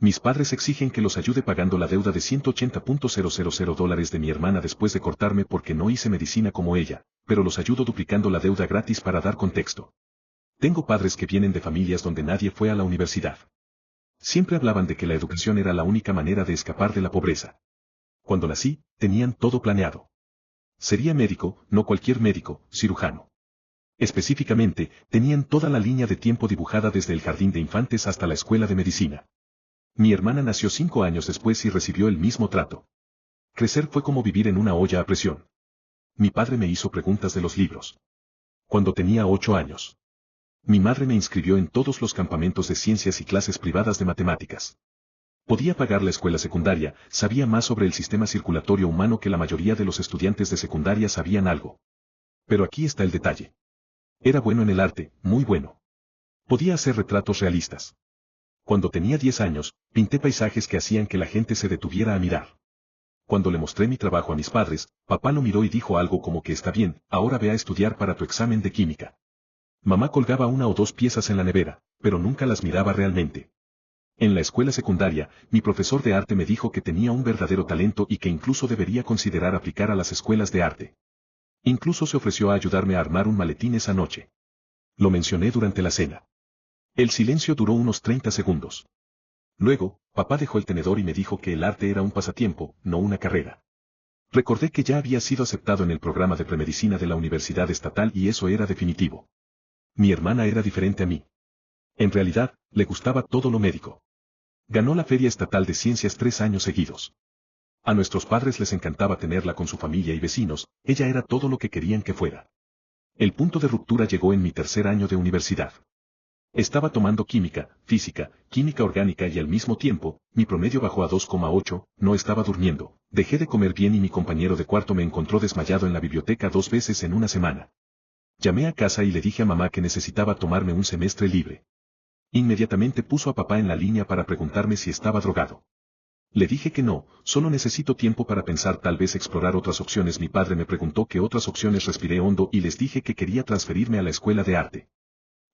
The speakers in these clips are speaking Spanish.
Mis padres exigen que los ayude pagando la deuda de $180,000 de mi hermana después de cortarme porque no hice medicina como ella, pero los ayudo duplicando la deuda gratis para dar contexto. Tengo padres que vienen de familias donde nadie fue a la universidad. Siempre hablaban de que la educación era la única manera de escapar de la pobreza. Cuando nací, tenían todo planeado. Sería médico, no cualquier médico, cirujano. Específicamente, tenían toda la línea de tiempo dibujada desde el jardín de infantes hasta la escuela de medicina. Mi hermana nació 5 años después y recibió el mismo trato. Crecer fue como vivir en una olla a presión. Mi padre me hizo preguntas de los libros. Cuando tenía 8 años. Mi madre me inscribió en todos los campamentos de ciencias y clases privadas de matemáticas. Podía pagar la escuela secundaria, sabía más sobre el sistema circulatorio humano que la mayoría de los estudiantes de secundaria sabían algo. Pero aquí está el detalle. Era bueno en el arte, muy bueno. Podía hacer retratos realistas. Cuando tenía 10 años, pinté paisajes que hacían que la gente se detuviera a mirar. Cuando le mostré mi trabajo a mis padres, papá lo miró y dijo algo como que está bien, ahora ve a estudiar para tu examen de química. Mamá colgaba 1 o 2 piezas en la nevera, pero nunca las miraba realmente. En la escuela secundaria, mi profesor de arte me dijo que tenía un verdadero talento y que incluso debería considerar aplicar a las escuelas de arte. Incluso se ofreció a ayudarme a armar un maletín esa noche. Lo mencioné durante la cena. El silencio duró unos 30 segundos. Luego, papá dejó el tenedor y me dijo que el arte era un pasatiempo, no una carrera. Recordé que ya había sido aceptado en el programa de premedicina de la Universidad Estatal y eso era definitivo. Mi hermana era diferente a mí. En realidad, le gustaba todo lo médico. Ganó la Feria Estatal de Ciencias 3 años seguidos. A nuestros padres les encantaba tenerla con su familia y vecinos, ella era todo lo que querían que fuera. El punto de ruptura llegó en mi 3er año de universidad. Estaba tomando química, física, química orgánica y al mismo tiempo, mi promedio bajó a 2,8, no estaba durmiendo, dejé de comer bien y mi compañero de cuarto me encontró desmayado en la biblioteca 2 veces en una semana. Llamé a casa y le dije a mamá que necesitaba tomarme un semestre libre. Inmediatamente puso a papá en la línea para preguntarme si estaba drogado. Le dije que no, solo necesito tiempo para pensar, tal vez explorar otras opciones. Mi padre me preguntó qué otras opciones, respiré hondo y les dije que quería transferirme a la escuela de arte.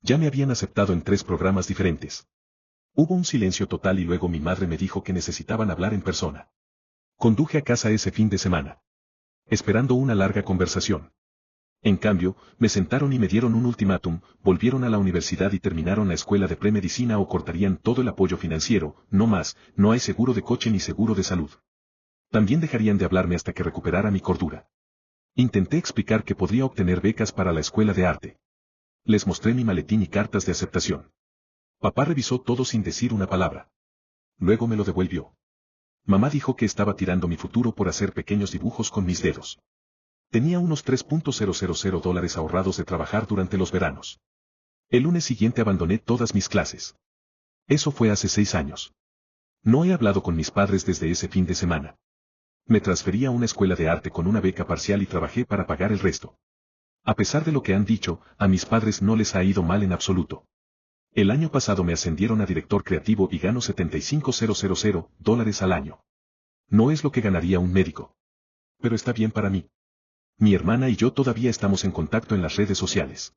Ya me habían aceptado en 3 programas diferentes. Hubo un silencio total y luego mi madre me dijo que necesitaban hablar en persona. Conduje a casa ese fin de semana. Esperando una larga conversación. En cambio, me sentaron y me dieron un ultimátum, volvieron a la universidad y terminaron la escuela de premedicina o cortarían todo el apoyo financiero, no más, no hay seguro de coche ni seguro de salud. También dejarían de hablarme hasta que recuperara mi cordura. Intenté explicar que podría obtener becas para la escuela de arte. Les mostré mi maletín y cartas de aceptación. Papá revisó todo sin decir una palabra. Luego me lo devolvió. Mamá dijo que estaba tirando mi futuro por hacer pequeños dibujos con mis dedos. Tenía unos $3,000 ahorrados de trabajar durante los veranos. El lunes siguiente abandoné todas mis clases. Eso fue hace 6 años. No he hablado con mis padres desde ese fin de semana. Me transferí a una escuela de arte con una beca parcial y trabajé para pagar el resto. A pesar de lo que han dicho, a mis padres no les ha ido mal en absoluto. El año pasado me ascendieron a director creativo y gano $75,000 al año. No es lo que ganaría un médico. Pero está bien para mí. Mi hermana y yo todavía estamos en contacto en las redes sociales.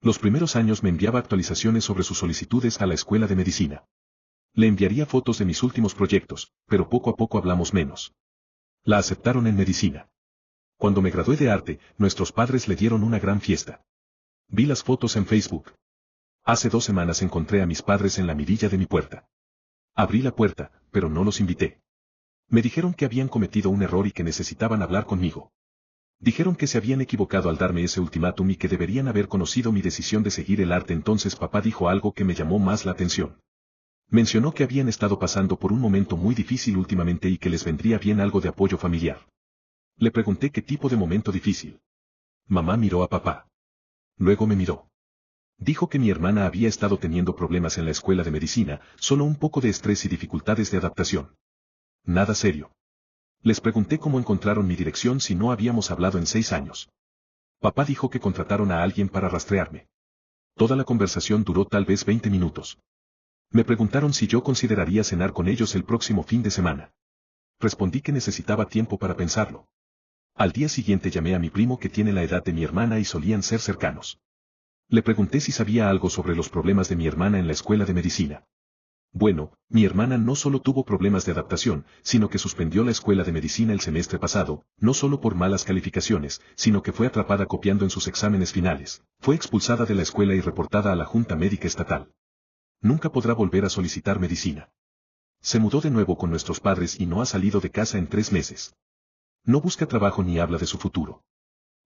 Los primeros años me enviaba actualizaciones sobre sus solicitudes a la escuela de medicina. Le enviaría fotos de mis últimos proyectos, pero poco a poco hablamos menos. La aceptaron en medicina. Cuando me gradué de arte, nuestros padres le dieron una gran fiesta. Vi las fotos en Facebook. Hace 2 semanas encontré a mis padres en la mirilla de mi puerta. Abrí la puerta, pero no los invité. Me dijeron que habían cometido un error y que necesitaban hablar conmigo. Dijeron que se habían equivocado al darme ese ultimátum y que deberían haber conocido mi decisión de seguir el arte. Entonces papá dijo algo que me llamó más la atención. Mencionó que habían estado pasando por un momento muy difícil últimamente y que les vendría bien algo de apoyo familiar. Le pregunté qué tipo de momento difícil. Mamá miró a papá. Luego me miró. Dijo que mi hermana había estado teniendo problemas en la escuela de medicina, solo un poco de estrés y dificultades de adaptación. Nada serio. Les pregunté cómo encontraron mi dirección si no habíamos hablado en 6 años. Papá dijo que contrataron a alguien para rastrearme. Toda la conversación duró tal vez 20 minutos. Me preguntaron si yo consideraría cenar con ellos el próximo fin de semana. Respondí que necesitaba tiempo para pensarlo. Al día siguiente llamé a mi primo que tiene la edad de mi hermana y solían ser cercanos. Le pregunté si sabía algo sobre los problemas de mi hermana en la escuela de medicina. Bueno, mi hermana no solo tuvo problemas de adaptación, sino que suspendió la escuela de medicina el semestre pasado, no solo por malas calificaciones, sino que fue atrapada copiando en sus exámenes finales. Fue expulsada de la escuela y reportada a la Junta Médica Estatal. Nunca podrá volver a solicitar medicina. Se mudó de nuevo con nuestros padres y no ha salido de casa en 3 meses. No busca trabajo ni habla de su futuro.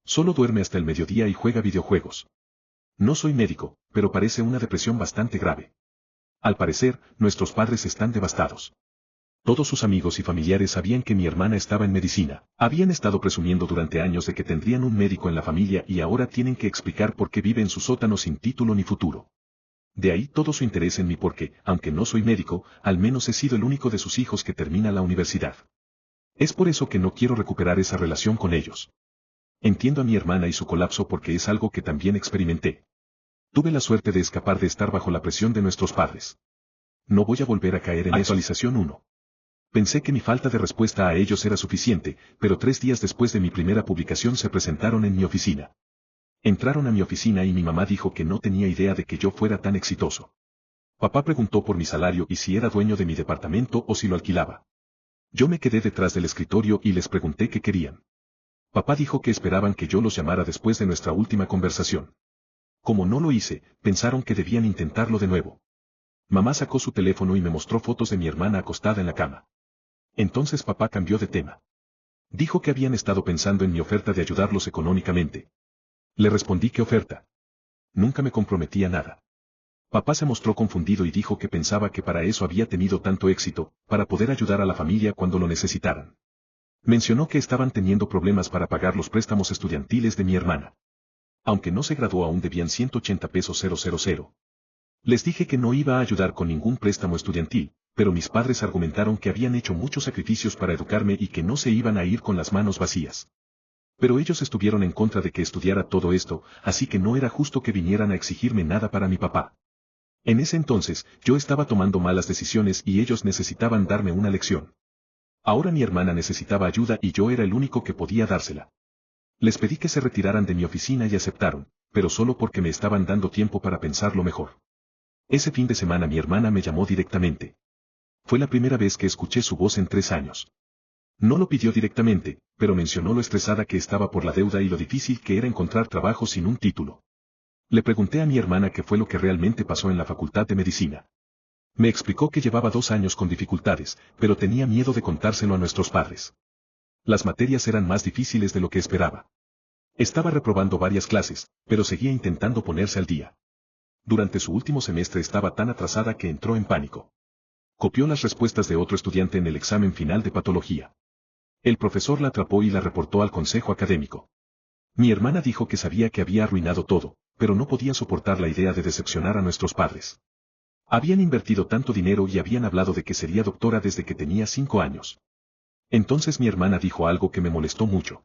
Solo duerme hasta el mediodía y juega videojuegos. No soy médico, pero parece una depresión bastante grave. Al parecer, nuestros padres están devastados. Todos sus amigos y familiares sabían que mi hermana estaba en medicina. Habían estado presumiendo durante años de que tendrían un médico en la familia y ahora tienen que explicar por qué vive en su sótano sin título ni futuro. De ahí todo su interés en mí porque, aunque no soy médico, al menos he sido el único de sus hijos que termina la universidad. Es por eso que no quiero recuperar esa relación con ellos. Entiendo a mi hermana y su colapso porque es algo que también experimenté. Tuve la suerte de escapar de estar bajo la presión de nuestros padres. No voy a volver a caer en eso. Actualización 1. Pensé que mi falta de respuesta a ellos era suficiente, pero 3 días después de mi primera publicación se presentaron en mi oficina. Entraron a mi oficina y mi mamá dijo que no tenía idea de que yo fuera tan exitoso. Papá preguntó por mi salario y si era dueño de mi departamento o si lo alquilaba. Yo me quedé detrás del escritorio y les pregunté qué querían. Papá dijo que esperaban que yo los llamara después de nuestra última conversación. Como no lo hice, pensaron que debían intentarlo de nuevo. Mamá sacó su teléfono y me mostró fotos de mi hermana acostada en la cama. Entonces papá cambió de tema. Dijo que habían estado pensando en mi oferta de ayudarlos económicamente. Le respondí: ¿qué oferta? Nunca me comprometí a nada. Papá se mostró confundido y dijo que pensaba que para eso había tenido tanto éxito, para poder ayudar a la familia cuando lo necesitaran. Mencionó que estaban teniendo problemas para pagar los préstamos estudiantiles de mi hermana. Aunque no se graduó aún debían 180 pesos 000. Les dije que no iba a ayudar con ningún préstamo estudiantil, pero mis padres argumentaron que habían hecho muchos sacrificios para educarme y que no se iban a ir con las manos vacías. Pero ellos estuvieron en contra de que estudiara todo esto, así que no era justo que vinieran a exigirme nada para mi papá. En ese entonces, yo estaba tomando malas decisiones y ellos necesitaban darme una lección. Ahora mi hermana necesitaba ayuda y yo era el único que podía dársela. Les pedí que se retiraran de mi oficina y aceptaron, pero solo porque me estaban dando tiempo para pensarlo mejor. Ese fin de semana mi hermana me llamó directamente. Fue la primera vez que escuché su voz en 3 años. No lo pidió directamente, pero mencionó lo estresada que estaba por la deuda y lo difícil que era encontrar trabajo sin un título. Le pregunté a mi hermana qué fue lo que realmente pasó en la facultad de medicina. Me explicó que llevaba 2 años con dificultades, pero tenía miedo de contárselo a nuestros padres. Las materias eran más difíciles de lo que esperaba. Estaba reprobando varias clases, pero seguía intentando ponerse al día. Durante su último semestre estaba tan atrasada que entró en pánico. Copió las respuestas de otro estudiante en el examen final de patología. El profesor la atrapó y la reportó al consejo académico. Mi hermana dijo que sabía que había arruinado todo, pero no podía soportar la idea de decepcionar a nuestros padres. Habían invertido tanto dinero y habían hablado de que sería doctora desde que tenía 5 años. Entonces mi hermana dijo algo que me molestó mucho.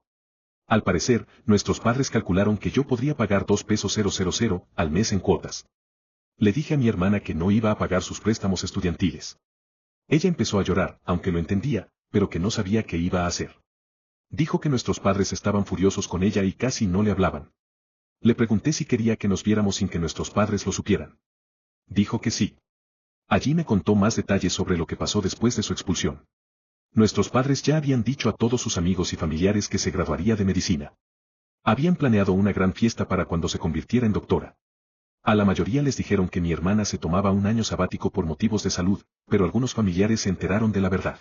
Al parecer, nuestros padres calcularon que yo podría pagar 2 pesos 000 al mes en cuotas. Le dije a mi hermana que no iba a pagar sus préstamos estudiantiles. Ella empezó a llorar, aunque lo entendía, pero que no sabía qué iba a hacer. Dijo que nuestros padres estaban furiosos con ella y casi no le hablaban. Le pregunté si quería que nos viéramos sin que nuestros padres lo supieran. Dijo que sí. Allí me contó más detalles sobre lo que pasó después de su expulsión. Nuestros padres ya habían dicho a todos sus amigos y familiares que se graduaría de medicina. Habían planeado una gran fiesta para cuando se convirtiera en doctora. A la mayoría les dijeron que mi hermana se tomaba un año sabático por motivos de salud, pero algunos familiares se enteraron de la verdad.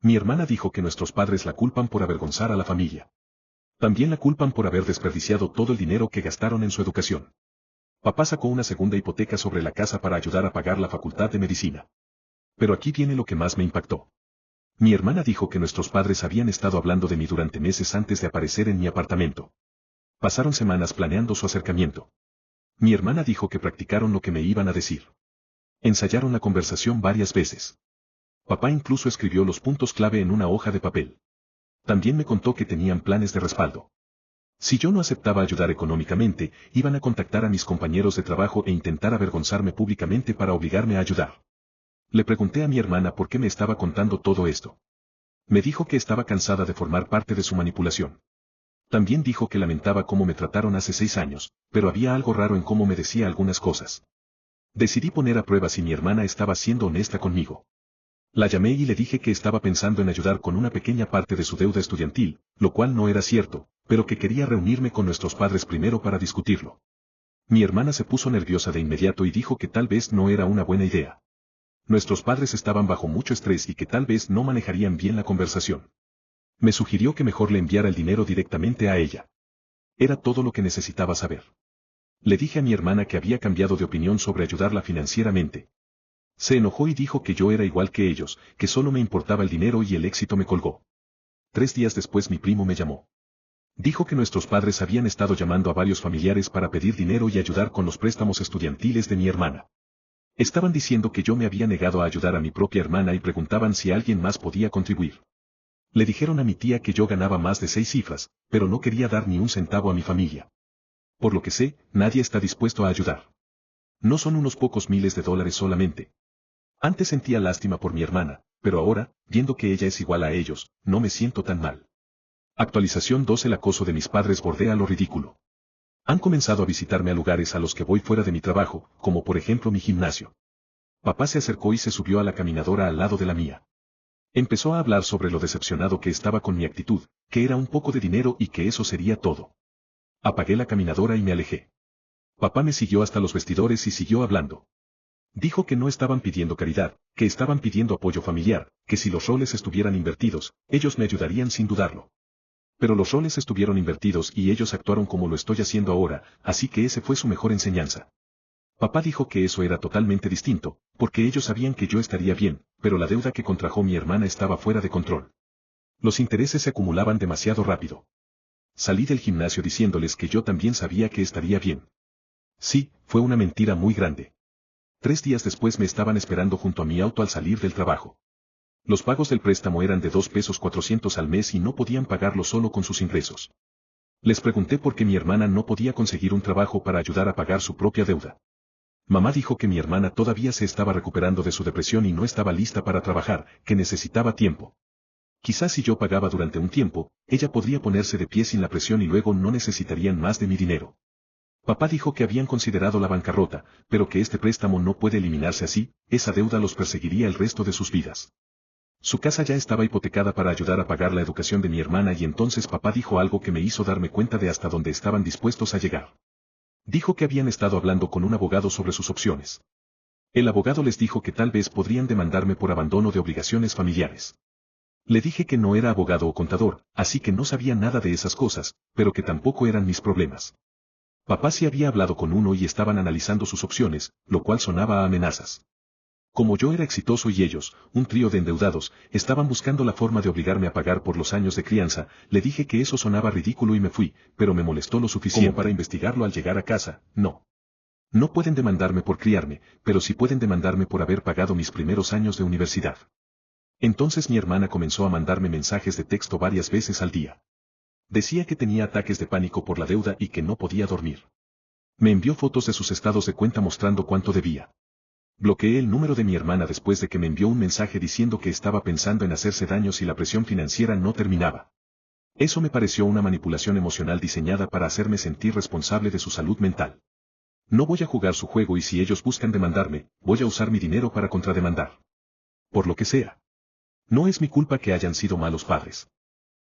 Mi hermana dijo que nuestros padres la culpan por avergonzar a la familia. También la culpan por haber desperdiciado todo el dinero que gastaron en su educación. Papá sacó una segunda hipoteca sobre la casa para ayudar a pagar la facultad de medicina. Pero aquí viene lo que más me impactó. Mi hermana dijo que nuestros padres habían estado hablando de mí durante meses antes de aparecer en mi apartamento. Pasaron semanas planeando su acercamiento. Mi hermana dijo que practicaron lo que me iban a decir. Ensayaron la conversación varias veces. Papá incluso escribió los puntos clave en una hoja de papel. También me contó que tenían planes de respaldo. Si yo no aceptaba ayudar económicamente, iban a contactar a mis compañeros de trabajo e intentar avergonzarme públicamente para obligarme a ayudar. Le pregunté a mi hermana por qué me estaba contando todo esto. Me dijo que estaba cansada de formar parte de su manipulación. También dijo que lamentaba cómo me trataron hace 6 años, pero había algo raro en cómo me decía algunas cosas. Decidí poner a prueba si mi hermana estaba siendo honesta conmigo. La llamé y le dije que estaba pensando en ayudar con una pequeña parte de su deuda estudiantil, lo cual no era cierto, pero que quería reunirme con nuestros padres primero para discutirlo. Mi hermana se puso nerviosa de inmediato y dijo que tal vez no era una buena idea. Nuestros padres estaban bajo mucho estrés y que tal vez no manejarían bien la conversación. Me sugirió que mejor le enviara el dinero directamente a ella. Era todo lo que necesitaba saber. Le dije a mi hermana que había cambiado de opinión sobre ayudarla financieramente. Se enojó y dijo que yo era igual que ellos, que solo me importaba el dinero y el éxito me colgó. 3 días después mi primo me llamó. Dijo que nuestros padres habían estado llamando a varios familiares para pedir dinero y ayudar con los préstamos estudiantiles de mi hermana. Estaban diciendo que yo me había negado a ayudar a mi propia hermana y preguntaban si alguien más podía contribuir. Le dijeron a mi tía que yo ganaba más de 6 cifras, pero no quería dar ni un centavo a mi familia. Por lo que sé, nadie está dispuesto a ayudar. No son unos pocos miles de dólares solamente. Antes sentía lástima por mi hermana, pero ahora, viendo que ella es igual a ellos, no me siento tan mal. Actualización 2. El acoso de mis padres bordea lo ridículo. Han comenzado a visitarme a lugares a los que voy fuera de mi trabajo, como por ejemplo mi gimnasio. Papá se acercó y se subió a la caminadora al lado de la mía. Empezó a hablar sobre lo decepcionado que estaba con mi actitud, que era un poco de dinero y que eso sería todo. Apagué la caminadora y me alejé. Papá me siguió hasta los vestidores y siguió hablando. Dijo que no estaban pidiendo caridad, que estaban pidiendo apoyo familiar, que si los roles estuvieran invertidos, ellos me ayudarían sin dudarlo. Pero los roles estuvieron invertidos y ellos actuaron como lo estoy haciendo ahora, así que ese fue su mejor enseñanza. Papá dijo que eso era totalmente distinto, porque ellos sabían que yo estaría bien, pero la deuda que contrajo mi hermana estaba fuera de control. Los intereses se acumulaban demasiado rápido. Salí del gimnasio diciéndoles que yo también sabía que estaría bien. Sí, fue una mentira muy grande. 3 días después me estaban esperando junto a mi auto al salir del trabajo. Los pagos del préstamo eran de 2,400 pesos al mes y no podían pagarlo solo con sus ingresos. Les pregunté por qué mi hermana no podía conseguir un trabajo para ayudar a pagar su propia deuda. Mamá dijo que mi hermana todavía se estaba recuperando de su depresión y no estaba lista para trabajar, que necesitaba tiempo. Quizás si yo pagaba durante un tiempo, ella podría ponerse de pie sin la presión y luego no necesitarían más de mi dinero. Papá dijo que habían considerado la bancarrota, pero que este préstamo no puede eliminarse así, esa deuda los perseguiría el resto de sus vidas. Su casa ya estaba hipotecada para ayudar a pagar la educación de mi hermana y entonces papá dijo algo que me hizo darme cuenta de hasta dónde estaban dispuestos a llegar. Dijo que habían estado hablando con un abogado sobre sus opciones. El abogado les dijo que tal vez podrían demandarme por abandono de obligaciones familiares. Le dije que no era abogado o contador, así que no sabía nada de esas cosas, pero que tampoco eran mis problemas. Papá sí había hablado con uno y estaban analizando sus opciones, lo cual sonaba a amenazas. Como yo era exitoso y ellos, un trío de endeudados, estaban buscando la forma de obligarme a pagar por los años de crianza, le dije que eso sonaba ridículo y me fui, pero me molestó lo suficiente como para investigarlo al llegar a casa. No. No pueden demandarme por criarme, pero sí pueden demandarme por haber pagado mis primeros años de universidad. Entonces mi hermana comenzó a mandarme mensajes de texto varias veces al día. Decía que tenía ataques de pánico por la deuda y que no podía dormir. Me envió fotos de sus estados de cuenta mostrando cuánto debía. Bloqueé el número de mi hermana después de que me envió un mensaje diciendo que estaba pensando en hacerse daño si la presión financiera no terminaba. Eso me pareció una manipulación emocional diseñada para hacerme sentir responsable de su salud mental. No voy a jugar su juego y si ellos buscan demandarme, voy a usar mi dinero para contrademandar. Por lo que sea. No es mi culpa que hayan sido malos padres.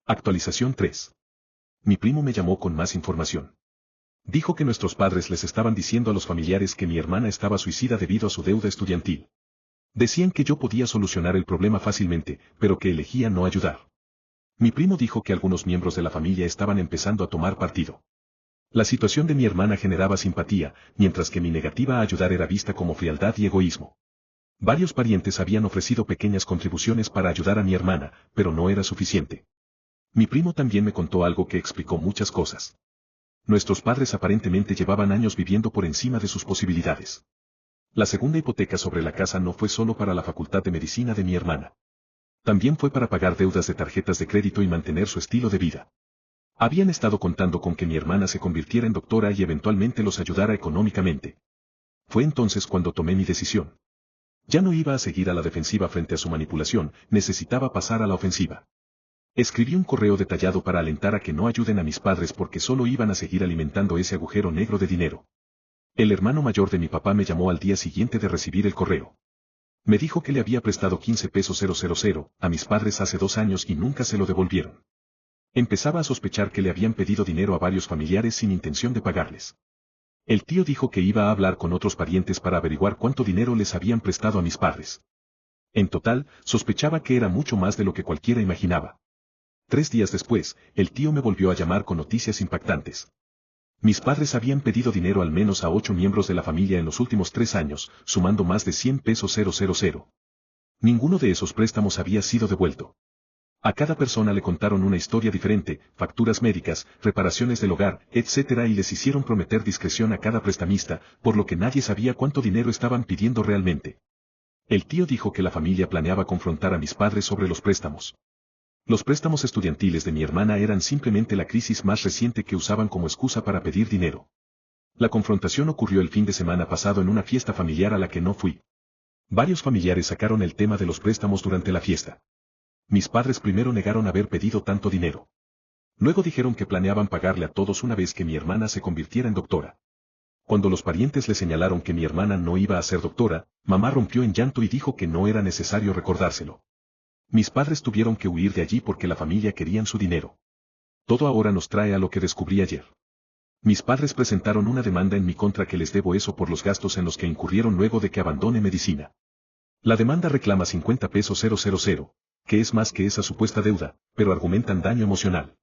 Actualización 3. Mi primo me llamó con más información. Dijo que nuestros padres les estaban diciendo a los familiares que mi hermana estaba suicida debido a su deuda estudiantil. Decían que yo podía solucionar el problema fácilmente, pero que elegía no ayudar. Mi primo dijo que algunos miembros de la familia estaban empezando a tomar partido. La situación de mi hermana generaba simpatía, mientras que mi negativa a ayudar era vista como frialdad y egoísmo. Varios parientes habían ofrecido pequeñas contribuciones para ayudar a mi hermana, pero no era suficiente. Mi primo también me contó algo que explicó muchas cosas. Nuestros padres aparentemente llevaban años viviendo por encima de sus posibilidades. La segunda hipoteca sobre la casa no fue solo para la facultad de medicina de mi hermana. También fue para pagar deudas de tarjetas de crédito y mantener su estilo de vida. Habían estado contando con que mi hermana se convirtiera en doctora y eventualmente los ayudara económicamente. Fue entonces cuando tomé mi decisión. Ya no iba a seguir a la defensiva frente a su manipulación, necesitaba pasar a la ofensiva. Escribí un correo detallado para alentar a que no ayuden a mis padres porque solo iban a seguir alimentando ese agujero negro de dinero. El hermano mayor de mi papá me llamó al día siguiente de recibir el correo. Me dijo que le había prestado 15 pesos 000 a mis padres hace 2 años y nunca se lo devolvieron. Empezaba a sospechar que le habían pedido dinero a varios familiares sin intención de pagarles. El tío dijo que iba a hablar con otros parientes para averiguar cuánto dinero les habían prestado a mis padres. En total, sospechaba que era mucho más de lo que cualquiera imaginaba. 3 días después, el tío me volvió a llamar con noticias impactantes. Mis padres habían pedido dinero al menos a 8 miembros de la familia en los últimos 3 años, sumando más de 100 pesos 000. Ninguno de esos préstamos había sido devuelto. A cada persona le contaron una historia diferente, facturas médicas, reparaciones del hogar, etc. y les hicieron prometer discreción a cada prestamista, por lo que nadie sabía cuánto dinero estaban pidiendo realmente. El tío dijo que la familia planeaba confrontar a mis padres sobre los préstamos. Los préstamos estudiantiles de mi hermana eran simplemente la crisis más reciente que usaban como excusa para pedir dinero. La confrontación ocurrió el fin de semana pasado en una fiesta familiar a la que no fui. Varios familiares sacaron el tema de los préstamos durante la fiesta. Mis padres primero negaron haber pedido tanto dinero. Luego dijeron que planeaban pagarle a todos una vez que mi hermana se convirtiera en doctora. Cuando los parientes le señalaron que mi hermana no iba a ser doctora, mamá rompió en llanto y dijo que no era necesario recordárselo. Mis padres tuvieron que huir de allí porque la familia querían su dinero. Todo ahora nos trae a lo que descubrí ayer. Mis padres presentaron una demanda en mi contra que les debo eso por los gastos en los que incurrieron luego de que abandone medicina. La demanda reclama 50 pesos 000, que es más que esa supuesta deuda, pero argumentan daño emocional.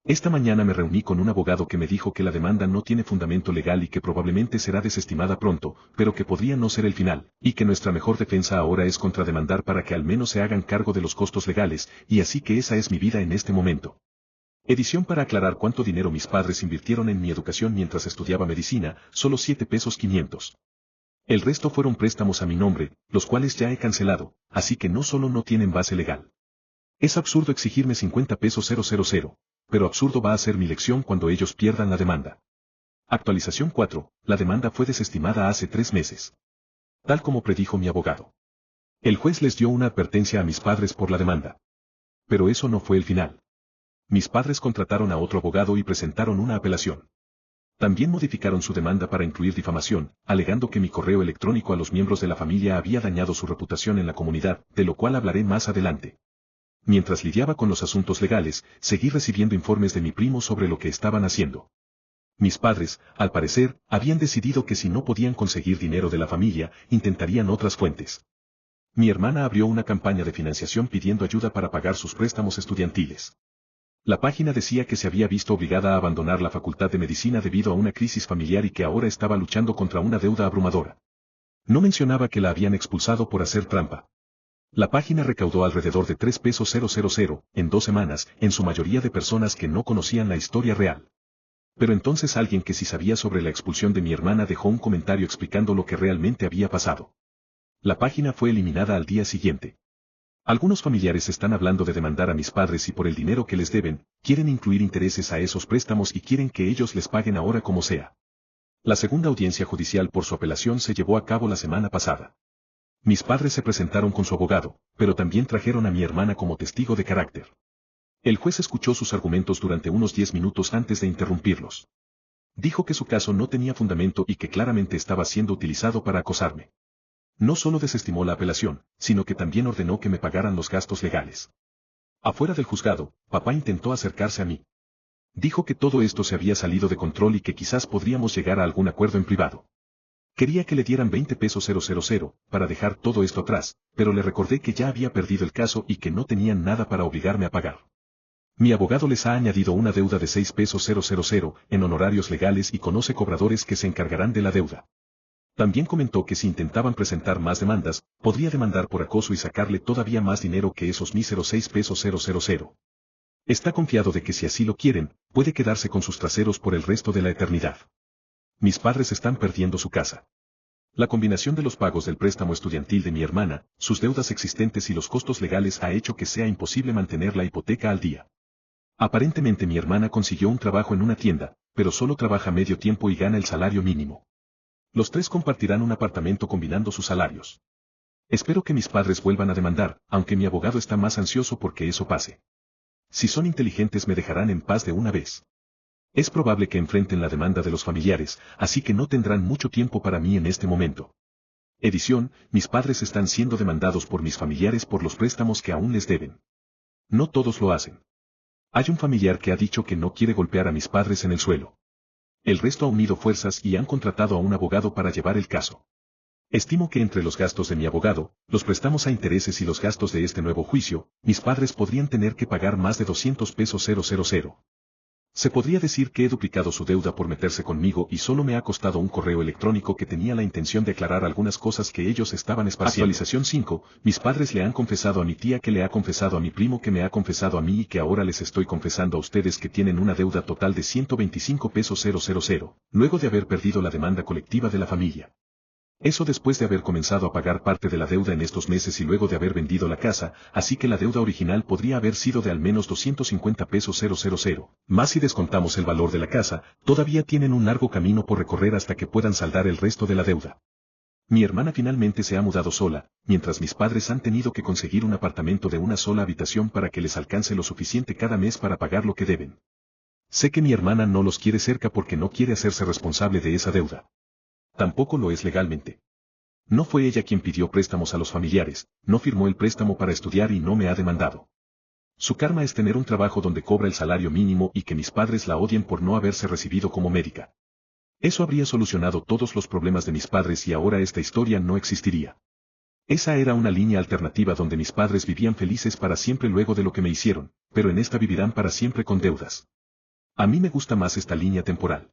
Esta mañana me reuní con un abogado que me dijo que la demanda no tiene fundamento legal y que probablemente será desestimada pronto, pero que podría no ser el final, y que nuestra mejor defensa ahora es contrademandar para que al menos se hagan cargo de los costos legales, y así que esa es mi vida en este momento. Edición para aclarar cuánto dinero mis padres invirtieron en mi educación mientras estudiaba medicina, solo 7 pesos 500. El resto fueron préstamos a mi nombre, los cuales ya he cancelado, así que no solo no tienen base legal. Es absurdo exigirme 50 pesos 000, pero absurdo va a ser mi lección cuando ellos pierdan la demanda. Actualización 4, la demanda fue desestimada hace 3 meses. Tal como predijo mi abogado. El juez les dio una advertencia a mis padres por la demanda. Pero eso no fue el final. Mis padres contrataron a otro abogado y presentaron una apelación. También modificaron su demanda para incluir difamación, alegando que mi correo electrónico a los miembros de la familia había dañado su reputación en la comunidad, de lo cual hablaré más adelante. Mientras lidiaba con los asuntos legales, seguí recibiendo informes de mi primo sobre lo que estaban haciendo. Mis padres, al parecer, habían decidido que si no podían conseguir dinero de la familia, intentarían otras fuentes. Mi hermana abrió una campaña de financiación pidiendo ayuda para pagar sus préstamos estudiantiles. La página decía que se había visto obligada a abandonar la facultad de medicina debido a una crisis familiar y que ahora estaba luchando contra una deuda abrumadora. No mencionaba que la habían expulsado por hacer trampa. La página recaudó alrededor de 3 pesos 000 en 2 semanas, en su mayoría de personas que no conocían la historia real. Pero entonces alguien que sí sabía sobre la expulsión de mi hermana dejó un comentario explicando lo que realmente había pasado. La página fue eliminada al día siguiente. Algunos familiares están hablando de demandar a mis padres y por el dinero que les deben, quieren incluir intereses a esos préstamos y quieren que ellos les paguen ahora como sea. La segunda audiencia judicial por su apelación se llevó a cabo la semana pasada. Mis padres se presentaron con su abogado, pero también trajeron a mi hermana como testigo de carácter. El juez escuchó sus argumentos durante unos 10 minutos antes de interrumpirlos. Dijo que su caso no tenía fundamento y que claramente estaba siendo utilizado para acosarme. No solo desestimó la apelación, sino que también ordenó que me pagaran los gastos legales. Afuera del juzgado, papá intentó acercarse a mí. Dijo que todo esto se había salido de control y que quizás podríamos llegar a algún acuerdo en privado. Quería que le dieran 20 pesos 000 para dejar todo esto atrás, pero le recordé que ya había perdido el caso y que no tenían nada para obligarme a pagar. Mi abogado les ha añadido una deuda de 6 pesos 000 en honorarios legales y conoce cobradores que se encargarán de la deuda. También comentó que si intentaban presentar más demandas, podría demandar por acoso y sacarle todavía más dinero que esos míseros 6 pesos 000. Está confiado de que si así lo quieren, puede quedarse con sus traseros por el resto de la eternidad. Mis padres están perdiendo su casa. La combinación de los pagos del préstamo estudiantil de mi hermana, sus deudas existentes y los costos legales ha hecho que sea imposible mantener la hipoteca al día. Aparentemente mi hermana consiguió un trabajo en una tienda, pero solo trabaja medio tiempo y gana el salario mínimo. Los tres compartirán un apartamento combinando sus salarios. Espero que mis padres vuelvan a demandar, aunque mi abogado está más ansioso porque eso pase. Si son inteligentes me dejarán en paz de una vez. Es probable que enfrenten la demanda de los familiares, así que no tendrán mucho tiempo para mí en este momento. Edición, mis padres están siendo demandados por mis familiares por los préstamos que aún les deben. No todos lo hacen. Hay un familiar que ha dicho que no quiere golpear a mis padres en el suelo. El resto ha unido fuerzas y han contratado a un abogado para llevar el caso. Estimo que entre los gastos de mi abogado, los préstamos a intereses y los gastos de este nuevo juicio, mis padres podrían tener que pagar más de 200 pesos. Se podría decir que he duplicado su deuda por meterse conmigo y solo me ha costado un correo electrónico que tenía la intención de aclarar algunas cosas que ellos estaban esparciendo. Actualización 5. Mis padres le han confesado a mi tía que le ha confesado a mi primo que me ha confesado a mí y que ahora les estoy confesando a ustedes que tienen una deuda total de 125 pesos, luego de haber perdido la demanda colectiva de la familia. Eso después de haber comenzado a pagar parte de la deuda en estos meses y luego de haber vendido la casa, así que la deuda original podría haber sido de al menos 250 pesos. Más si descontamos el valor de la casa, todavía tienen un largo camino por recorrer hasta que puedan saldar el resto de la deuda. Mi hermana finalmente se ha mudado sola, mientras mis padres han tenido que conseguir un apartamento de una sola habitación para que les alcance lo suficiente cada mes para pagar lo que deben. Sé que mi hermana no los quiere cerca porque no quiere hacerse responsable de esa deuda. Tampoco lo es legalmente. No fue ella quien pidió préstamos a los familiares, no firmó el préstamo para estudiar y no me ha demandado. Su karma es tener un trabajo donde cobra el salario mínimo y que mis padres la odien por no haberse recibido como médica. Eso habría solucionado todos los problemas de mis padres y ahora esta historia no existiría. Esa era una línea alternativa donde mis padres vivían felices para siempre luego de lo que me hicieron, pero en esta vivirán para siempre con deudas. A mí me gusta más esta línea temporal.